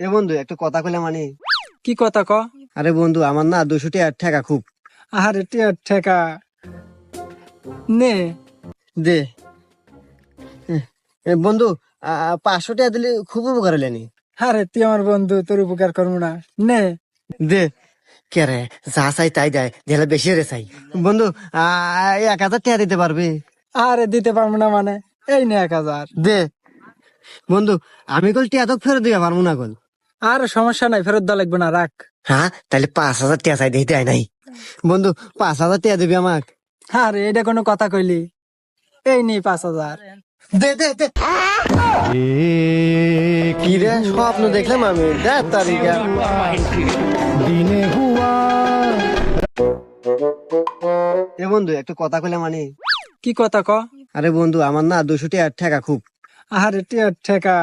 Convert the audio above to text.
এ বন্ধু একটা কথা কইলে মানে। কি কথা ক? আরে বন্ধু আমার না 200 টাকা ঠেকা খুব। আরে টিয়ার ঠেকা নে। দে। বন্ধু 500 টাকা দিলে খুব উপকার হলেনি। আরে তুই আমার বন্ধু, তোর উপকার করবো না? নে। দে। কে রে, যা চাই তাই দেয়, দিলে বেশি রে চাই। বন্ধু 1000 টাকা দিতে পারবে? আরে দিতে পারবো না মানে? এই নে 1000। দে। বন্ধু আমি কল টিয়া তো ফেরত দিতে পারবো না কল। আর সমস্যা নাই, ফেরত দেওয়া লাগবে না, রাখ। হ্যাঁ তাহলে 5000 টাকা চাই, দিতে হয় নাই। বন্ধু 5000 টাকা দিবি আমাক? আরে এটা কোনো কথা কইলি? এই নে 5000। দে দে দে। কি রে, স্বপ্ন দেখলাম আমি। দে তারিখা এ বন্ধু একটা কথা কইলে মানে। কি কথা ক? আরে বন্ধু আমার না 200 টাকা ঠেকা খুব। আরে টিয়ার ঠেকা